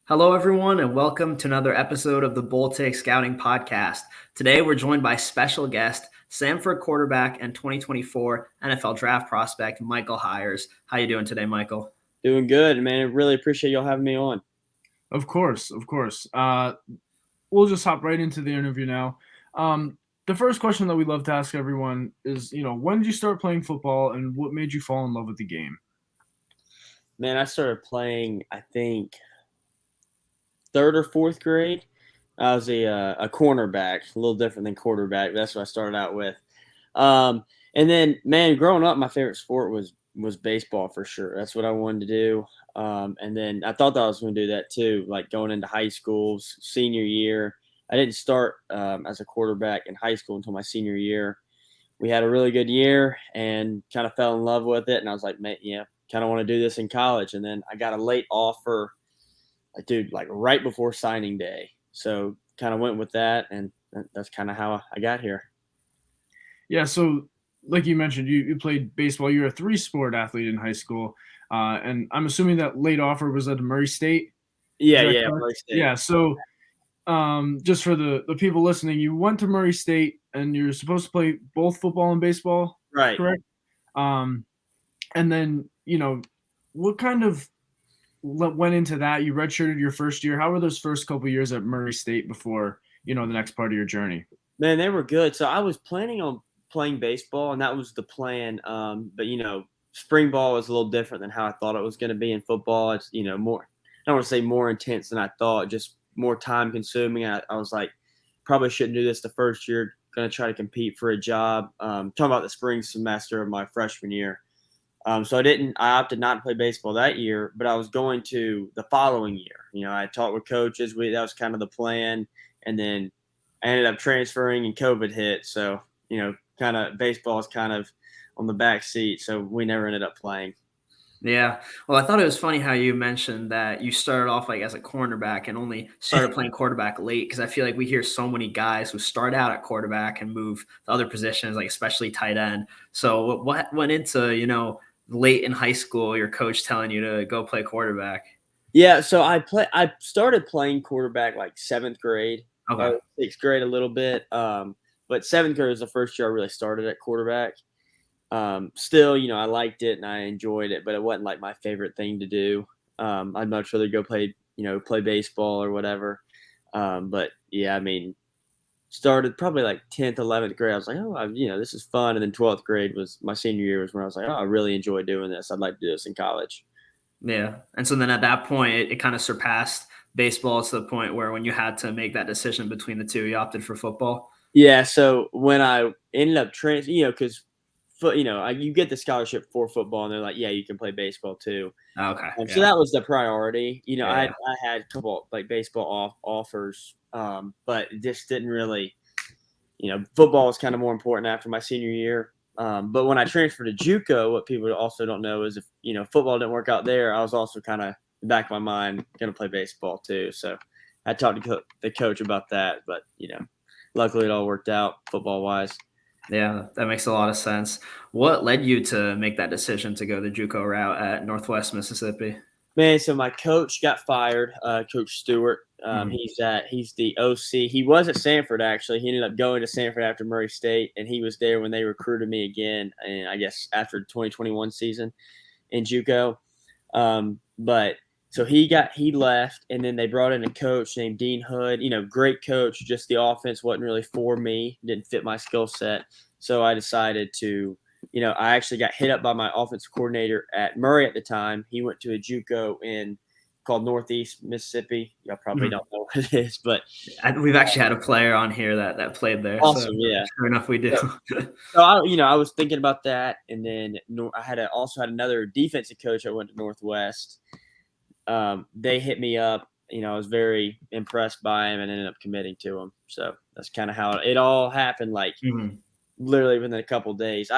Hello, everyone, and welcome to another episode of the Bull Take Scouting Podcast. Today, we're joined by special guest, Samford quarterback and 2024 NFL draft prospect, Michael Hiers. How you doing today, Michael? Doing good, man. I really appreciate y'all having me on. Of course, of course. We'll just hop right into the interview now. The first question that we love to ask everyone is, when did you start playing football and what made you fall in love with the game? Man, I started playing, I think, third or fourth grade. I was a cornerback, a little different than quarterback. That's what I started out with. And then, man, growing up, my favorite sport was baseball for sure. That's what I wanted to do. And then I thought that I was going to do that too, like going into high school, senior year. I didn't start as a quarterback in high school until my senior year. We had a really good year and kind of fell in love with it. And I was like, man, yeah, kind of want to do this in college. And then I got a late offer, dude, like right before signing day. So kind of went with that. And that's kind of how I got here. Yeah, so like you mentioned, you played baseball. You're a three-sport athlete in high school. And I'm assuming that late offer was at Murray State. Yeah, Is that yeah. correct? Yeah, so just for the people listening, you went to Murray State and you're supposed to play both football and baseball, Right. correct? And then, what kind of went into that? You redshirted your first year. How were those first couple years at Murray State before, the next part of your journey? Man, they were good. So I was planning on playing baseball, and that was the plan. But spring ball was a little different than how I thought it was going to be in football. It's more. I don't want to say more intense than I thought, just more time consuming. I was like, probably shouldn't do this the first year. Going to try to compete for a job. Talking about the spring semester of my freshman year. So I opted not to play baseball that year, but I was going to the following year. I talked with coaches. That was kind of the plan. And then I ended up transferring and COVID hit. So, kind of baseball is kind of on the back seat. So we never ended up playing. Yeah. Well, I thought it was funny how you mentioned that you started off like as a cornerback and only started playing quarterback late, because I feel like we hear so many guys who start out at quarterback and move to other positions, like especially tight end. So what went into, late in high school, your coach telling you to go play quarterback? Yeah, so I started playing quarterback like 7th grade, Okay. 6th grade a little bit. But 7th grade was the first year I really started at quarterback. Still, I liked it and I enjoyed it, but it wasn't like my favorite thing to do. I'd much rather go play baseball or whatever. But yeah, I mean, started probably like 10th, 11th grade. I was like, oh, this is fun. And then 12th grade was my senior year, was when I was like, oh, I really enjoy doing this. I'd like to do this in college. Yeah. And so then at that point, it kind of surpassed baseball to the point where when you had to make that decision between the two, you opted for football. Yeah, so when I ended up because you get the scholarship for football, and they're like, yeah, you can play baseball too. Okay. So Yeah. that was the priority. Yeah. I had a couple like baseball offers, but just didn't really. Football was kind of more important after my senior year. But when I transferred to JUCO, what people also don't know is if football didn't work out there, I was also kind of in the back of my mind going to play baseball too. So I talked to the coach about that, but luckily it all worked out football wise. Yeah, that makes a lot of sense. What led you to make that decision to go the JUCO route at Northwest Mississippi? Man, so my coach got fired, Coach Stewart. He's the OC. He was at Samford actually. He ended up going to Samford after Murray State, and he was there when they recruited me again. And I guess after the 2021 season in JUCO. But so he left, and then they brought in a coach named Dean Hood. Great coach. Just the offense wasn't really for me. Didn't fit my skill set. So I decided to I actually got hit up by my offensive coordinator at Murray at the time. He went to a JUCO called Northeast Mississippi. Y'all probably don't know what it is, but We've actually had a player on here that played there. awesome, So yeah. sure enough, we do. So I was thinking about that, and then I also had another defensive coach. I went to Northwest. They hit me up. I was very impressed by him and ended up committing to him. So that's kind of how it all happened. Like Mhm. literally within a couple of days.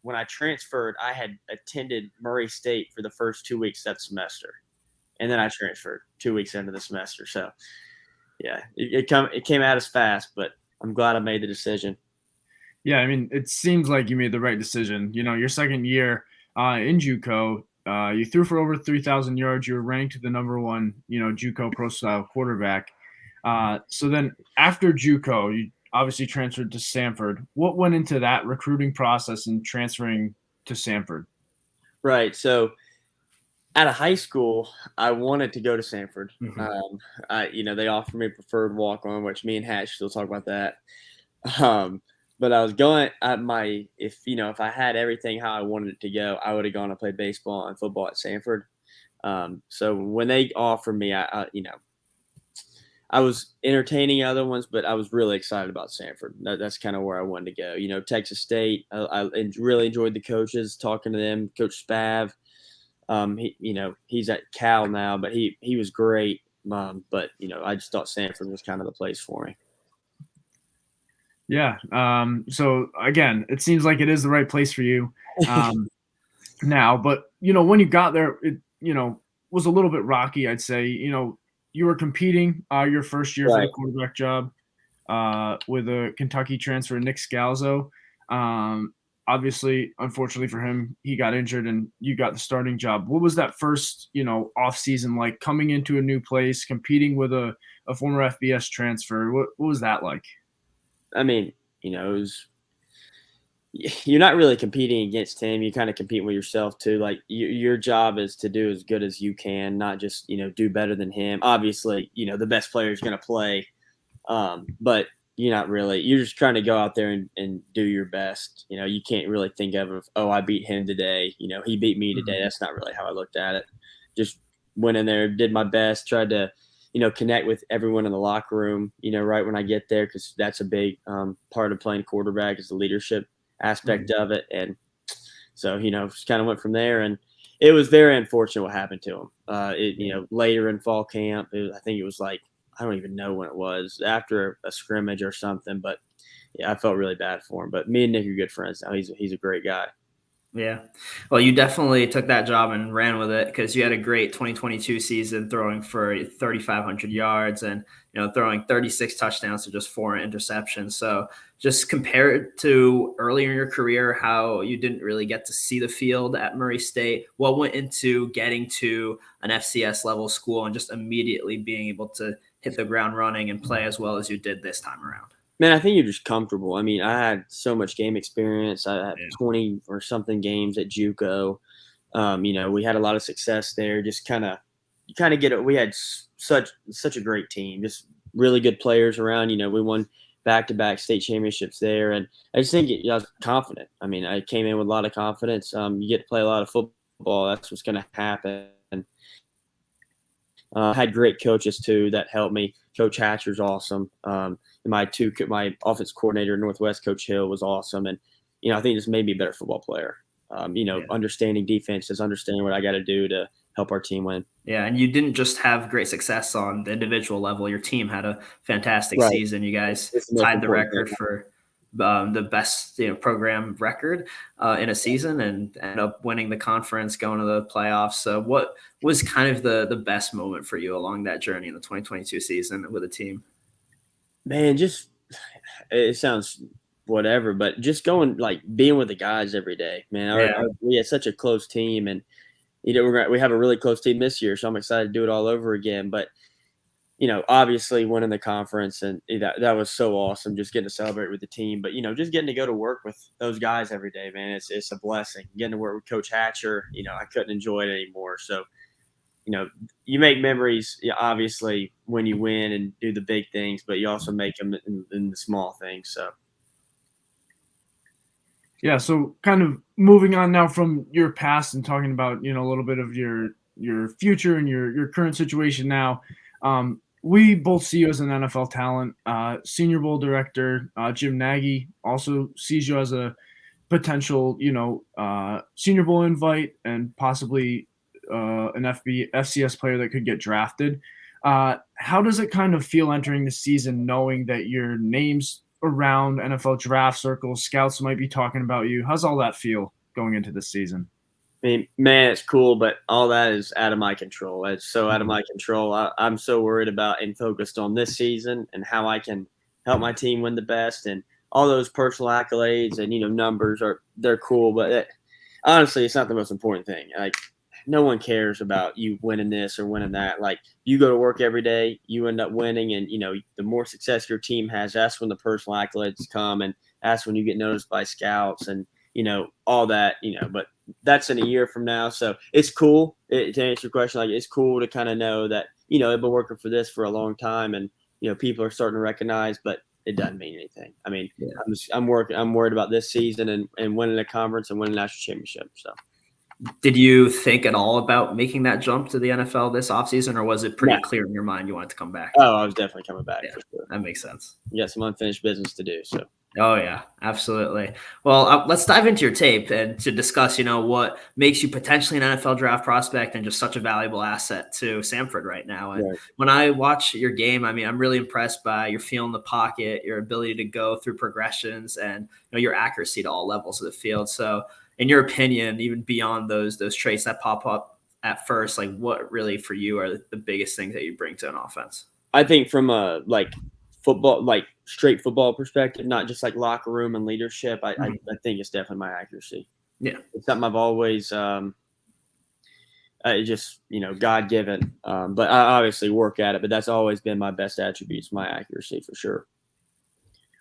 When I transferred, I had attended Murray State for the first 2 weeks that semester, and then I transferred 2 weeks into the semester. So, yeah, it came out as fast, but I'm glad I made the decision. Yeah, I mean, it seems like you made the right decision. Your second year in JUCO, You threw for over 3,000 yards. You were ranked the number one, JUCO pro style quarterback. So then after JUCO, you obviously transferred to Samford. What went into that recruiting process and transferring to Samford? Right. So out of high school, I wanted to go to Samford. Mhm. They offered me preferred walk on, which me and Hatch still talk about that. Um, but I was going at my if I had everything how I wanted it to go, I would have gone to play baseball and football at Samford. So when they offered me, I was entertaining other ones, but I was really excited about Samford. That's kind of where I wanted to go. Texas State. I really enjoyed the coaches, talking to them. Coach Spav. He's at Cal now, but he was great. But I just thought Samford was kind of the place for me. Yeah. So again, it seems like it is the right place for you now. But when you got there, it was a little bit rocky, I'd say. You were competing your first year for the Right. quarterback job with a Kentucky transfer, Nick Scalzo. Obviously, unfortunately for him, he got injured and you got the starting job. What was that first, off season like, coming into a new place, competing with a former FBS transfer? What was that like? I mean, it was you're not really competing against him. You kind of compete with yourself too. Like your job is to do as good as you can, not just do better than him. Obviously, the best player is going to play, but you're not really. You're just trying to go out there and do your best. You can't really think of oh, I beat him today. He beat me today. Mhm. That's not really how I looked at it. Just went in there, did my best, tried to connect with everyone in the locker room. Right when I get there, because that's a big part of playing quarterback is the leadership aspect Mhm. of it. And so, just kind of went from there. And it was very unfortunate what happened to him. Later in fall camp, I think it was like, I don't even know when it was, after a scrimmage or something. But yeah, I felt really bad for him. But me and Nick are good friends now. He's a great guy. Yeah. Well, you definitely took that job and ran with it because you had a great 2022 season throwing for 3,500 yards and, throwing 36 touchdowns to just 4 interceptions. So just compared to earlier in your career, how you didn't really get to see the field at Murray State, what went into getting to an FCS level school and just immediately being able to hit the ground running and play as well as you did this time around? Man, I think you're just comfortable. I mean, I had so much game experience. I had Yeah. 20 or something games at JUCO. We had a lot of success there. Just kind of get it. We had such a great team. Just really good players around. We won back-to-back state championships there, and I just think I was confident. I mean, I came in with a lot of confidence. You get to play a lot of football. That's what's going to happen. Had great coaches too that helped me. Coach Hatcher's awesome. My offense coordinator in Northwest, Coach Hill, was awesome, and I think this made me a better football player. Yeah. Understanding defenses, understanding what I got to do to help our team win. Yeah, and you didn't just have great success on the individual level. Your team had a fantastic Right. season. You guys It's the most tied the important thing. record for the best program record in a season, and ended up winning the conference, going to the playoffs. So, what was kind of the best moment for you along that journey in the 2022 season with the team? Man, just it sounds whatever, but just going like being with the guys every day, man. Yeah, We had such a close team, and we have a really close team this year, so I'm excited to do it all over again. But obviously winning the conference and that was so awesome, just getting to celebrate with the team. But just getting to go to work with those guys every day, man, it's a blessing. Getting to work with Coach Hatcher, I couldn't enjoy it anymore. So you make memories, obviously, when you win and do the big things, but you also make them in the small things. So Yeah, so kind of moving on now from your past and talking about, a little bit of your future and your current situation now. We both see you as an NFL talent. Senior Bowl director Jim Nagy also sees you as a potential, Senior Bowl invite and possibly an FCS player that could get drafted. How does it kind of feel entering the season knowing that your name's around NFL draft circles, scouts might be talking about you? How's all that feel going into this season? I mean, man, it's cool, but all that is out of my control. It's so out of Mhm. my control. I'm so worried about and focused on this season and how I can help my team win the best. And all those personal accolades and numbers they're cool, but honestly, it's not the most important thing. Like no one cares about you winning this or winning that. Like, you go to work every day, you end up winning, and the more success your team has, that's when the personal accolades come, and that's when you get noticed by scouts and all that. But that's in a year from now, so it's cool. To answer your question, like, it's cool to kind of know that I've been working for this for a long time, and people are starting to recognize, but it doesn't mean anything. I mean, Yeah. I'm worried about this season and winning a conference and winning a national championship. So. Did you think at all about making that jump to the NFL this offseason, or was it pretty No. clear in your mind you wanted to come back? Oh, I was definitely coming back Yeah, for sure. that makes sense. You got some unfinished business to do. So. Oh yeah, absolutely. Well, let's dive into your tape and to discuss, what makes you potentially an NFL draft prospect and just such a valuable asset to Samford right now. And Right. when I watch your game, I mean, I'm really impressed by your feel in the pocket, your ability to go through progressions, and your accuracy to all levels of the field. So, in your opinion, even beyond those traits that pop up at first, like what really for you are the biggest things that you bring to an offense? I think from a football, straight football perspective, not just like locker room and leadership, I think it's definitely my accuracy. Yeah. It's something I've always just God given, but I obviously work at it. But that's always been my best attributes, my accuracy for sure.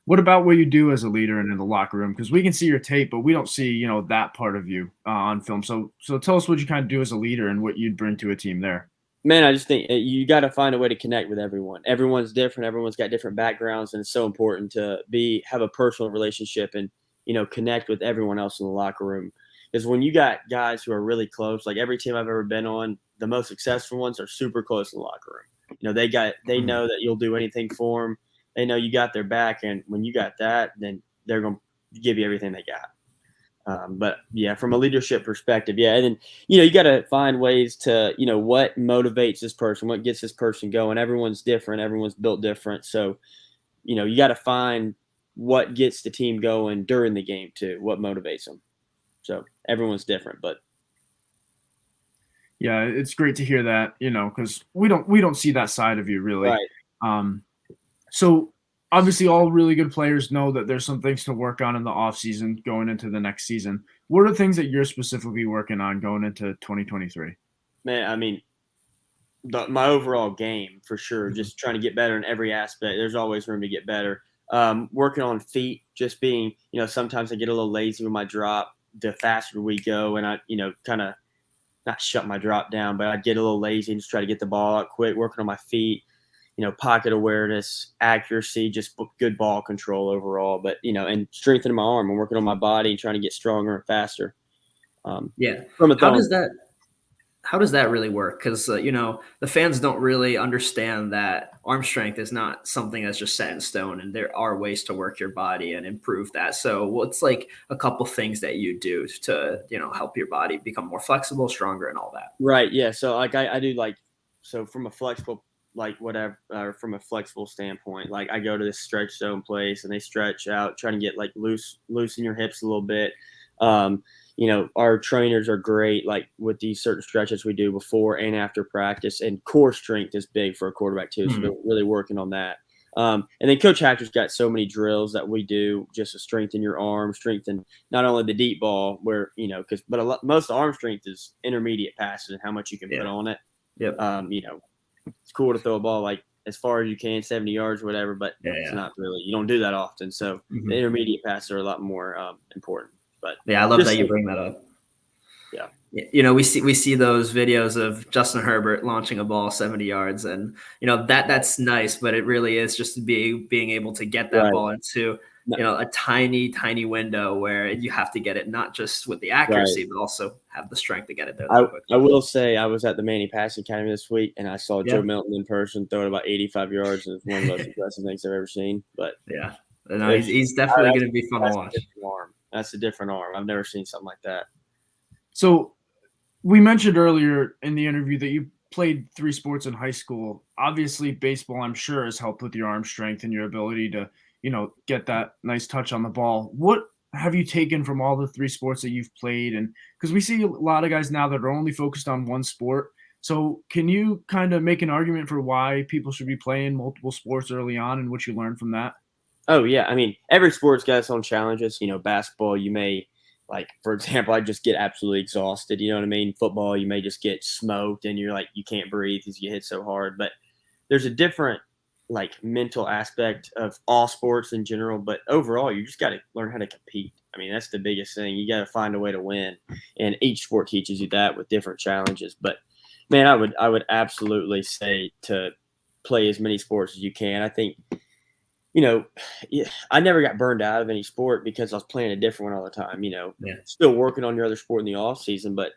What about what you do as a leader and in the locker room? Because we can see your tape, but we don't see that part of you on film. So tell us what you kind of do as a leader and what you'd bring to a team there. Man, I just think you got to find a way to connect with everyone. Everyone's different. Everyone's got different backgrounds, and it's so important to have a personal relationship and connect with everyone else in the locker room. Because when you got guys who are really close, like every team I've ever been on, the most successful ones are super close in the locker room. They know that you'll do anything for them. They know you got their back, and when you got that, then they're going to give you everything they got. But yeah, from a leadership perspective, yeah. And then, you got to find ways to, what motivates this person, what gets this person going. Everyone's different. Everyone's built different. So, you got to find what gets the team going during the game too, what motivates them. So everyone's different, but. Yeah, it's great to hear that, because we don't see that side of you really. Right. So obviously all really good players know that there's some things to work on in the off season going into the next season. What are the things that you're specifically working on going into 2023? Man, I mean, my overall game for sure, just trying to get better in every aspect. There's always room to get better. Working on feet, just being, sometimes I get a little lazy with my drop the faster we go, and I, kind of not shut my drop down, but I get a little lazy and just try to get the ball out quick, working on my feet. Pocket awareness, accuracy, just good ball control overall. But, and strengthening my arm and working on my body and trying to get stronger and faster. Yeah. From a How does that really work? Because, the fans don't really understand that arm strength is not something that's just set in stone, and there are ways to work your body and improve that. So what's like a couple things that you do to, help your body become more flexible, stronger, and all that? Right. Yeah. So I do so from a flexible from a flexible standpoint, like I go to this stretch zone place and they stretch out, trying to get loosen your hips a little bit. Our trainers are great, like with these certain stretches we do before and after practice, and core strength is big for a quarterback too. So they're really working on that. And then Coach Hacker's got so many drills that we do just to strengthen your arm, strengthen not only the deep ball where, most arm strength is intermediate passes and how much you can put on it. Yep. It's cool to throw a ball like as far as you can, 70 yards or whatever, but it's not really, you don't do that often. So the intermediate passes are a lot more important. But yeah, I love that you bring that up. Yeah. We see those videos of Justin Herbert launching a ball 70 yards, and that's nice, but it really is just being able to get that ball into a tiny window where you have to get it not just with the accuracy, but also have the strength to get it there. I will say I was at the Manny Passing Academy this week, and I saw Joe Milton in person throw it about 85 yards. It's one of the most impressive things I've ever seen. But yeah, no, he's definitely going to be fun to watch. That's a different arm. I've never seen something like that. So we mentioned earlier in the interview that you played 3 sports in high school. Obviously, baseball, I'm sure, has helped with your arm strength and your ability to, get that nice touch on the ball. What have you taken from all the 3 sports that you've played? And because we see a lot of guys now that are only focused on one sport. So can you kind of make an argument for why people should be playing multiple sports early on and what you learned from that? Oh, yeah. I mean, every sport's got its own challenges. Basketball, you may like, for example, I just get absolutely exhausted. You know what I mean? Football, you may just get smoked and you're like, you can't breathe because you hit so hard. But there's a different like mental aspect of all sports in general. But overall, you just got to learn how to compete. I mean, that's the biggest thing. You got to find a way to win. And each sport teaches you that with different challenges. But man, I would absolutely say to play as many sports as you can. I think, you know, I never got burned out of any sport because I was playing a different one all the time, still working on your other sport in the off season. But,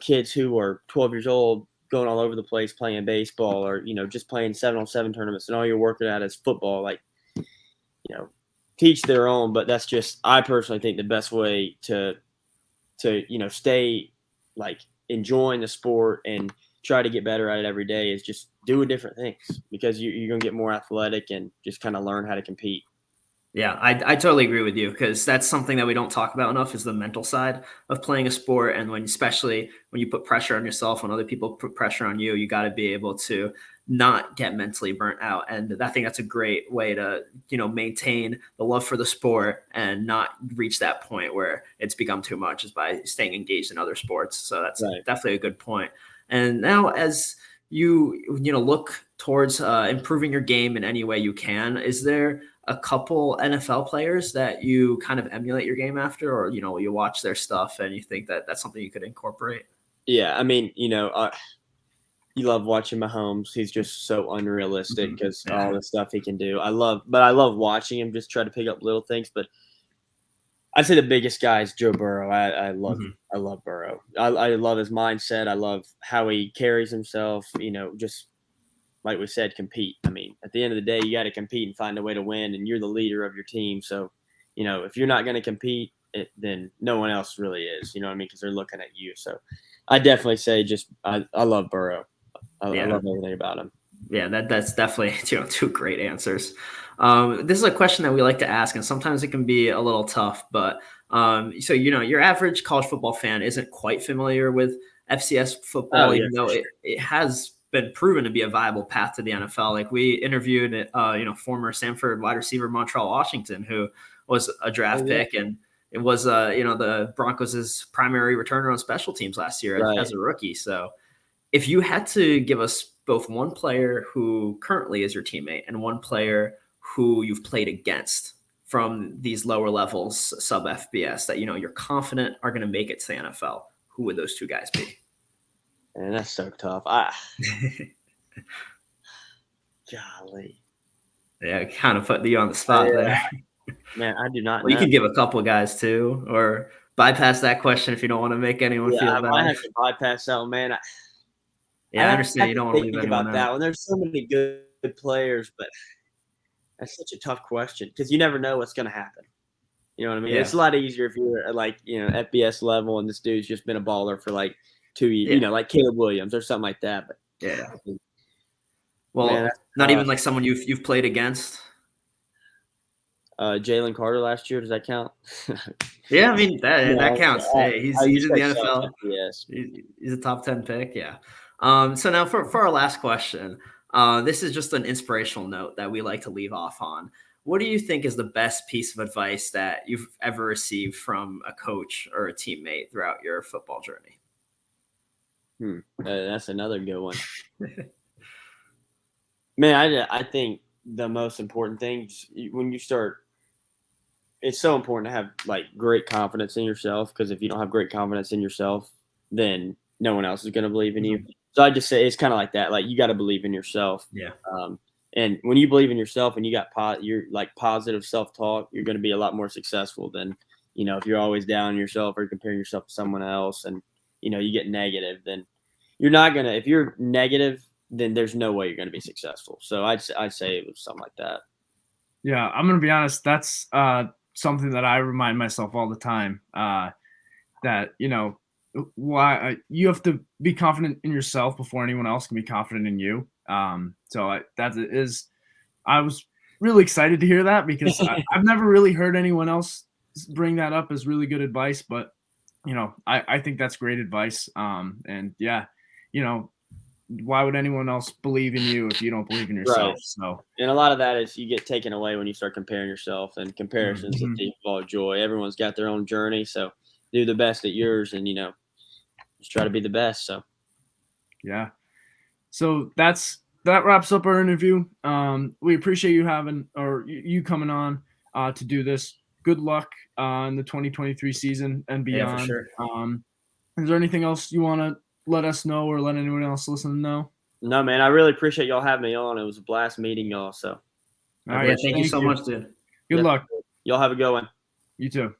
kids who are 12 years old going all over the place playing baseball or, just playing 7-on-7 tournaments and all you're working at is football, like, teach their own. But that's just, I personally think the best way to stay like enjoying the sport and try to get better at it every day is just doing different things because you're going to get more athletic and just kind of learn how to compete. Yeah, I totally agree with you because that's something that we don't talk about enough is the mental side of playing a sport. And especially when you put pressure on yourself, when other people put pressure on you, you got to be able to not get mentally burnt out. And I think that's a great way to, maintain the love for the sport and not reach that point where it's become too much is by staying engaged in other sports. So that's Right. definitely a good point. And now as you look towards improving your game in any way you can, is there a couple NFL players that you kind of emulate your game after, or you watch their stuff and you think that that's something you could incorporate? Yeah, I mean, you love watching Mahomes. He's just so unrealistic because all the stuff he can do. I love watching him just try to pick up little things. But I'd say the biggest guy is Joe Burrow. I love Burrow. I love his mindset. I love how he carries himself. Just like we said, compete. I mean, at the end of the day, you got to compete and find a way to win, and you're the leader of your team. So, if you're not going to compete, then no one else really is. You know what I mean? Because they're looking at you. So, I definitely say I love Burrow. I love everything about him. Yeah, that's definitely two great answers. This is a question that we like to ask, and sometimes it can be a little tough. But so your average college football fan isn't quite familiar with FCS football, even though it has been proven to be a viable path to the NFL. Like we interviewed, former Samford wide receiver Montreal Washington, who was a draft pick, and it was the Broncos' primary returner on special teams last year as a rookie. So if you had to give us both one player who currently is your teammate and one player who you've played against from these lower levels, sub FBS, that you're confident are going to make it to the NFL, who would those two guys be? Man, that's so tough. Golly. Yeah, kind of put you on the spot there. Man, I do not know. You can give a couple guys too, or bypass that question if you don't want to make anyone feel bad. I might have to bypass that one, man. I understand you don't want to leave anyone about that one. There's so many good players, but that's such a tough question because you never know what's going to happen. You know what I mean? Yeah. It's a lot easier if you're at FBS level and this dude's just been a baller for like 2 years, like Caleb Williams or something like that. But well, man, not even like someone you've played against. Jalen Carter last year. Does that count? Yeah, I mean that counts. He's in the NFL. Yes, he's a top 10 pick. Yeah. So now for our last question, this is just an inspirational note that we like to leave off on. What do you think is the best piece of advice that you've ever received from a coach or a teammate throughout your football journey? That's another good one. Man, I think the most important thing when you start, it's so important to have like great confidence in yourself, because if you don't have great confidence in yourself, then no one else is going to believe in you. So I just say it's kind of like that. Like you got to believe in yourself. Yeah. And when you believe in yourself and you got you're like positive self-talk, you're going to be a lot more successful than, if you're always down on yourself or comparing yourself to someone else and, you get negative, then you're not going to, if you're negative, then there's no way you're going to be successful. So I'd say it was something like that. Yeah. I'm going to be honest. That's something that I remind myself all the time, that, why you have to be confident in yourself before anyone else can be confident in you. I was really excited to hear that because I've never really heard anyone else bring that up as really good advice, but I think that's great advice. And yeah, why would anyone else believe in you if you don't believe in yourself? Right. So, and a lot of that is you get taken away when you start comparing yourself, and comparisons a thief of all joy. Everyone's got their own journey. So do the best at yours, and just try to be the best. So Yeah. So that wraps up our interview. We appreciate you you coming on to do this. Good luck in the 2023 season and beyond. Yeah, for sure. Is there anything else you want to let us know or let anyone else listen know? no, man, I really appreciate y'all having me on. It was a blast meeting y'all. So All right. Yeah, thank you so much, dude. Good Yes. luck. Y'all have a good one. You too.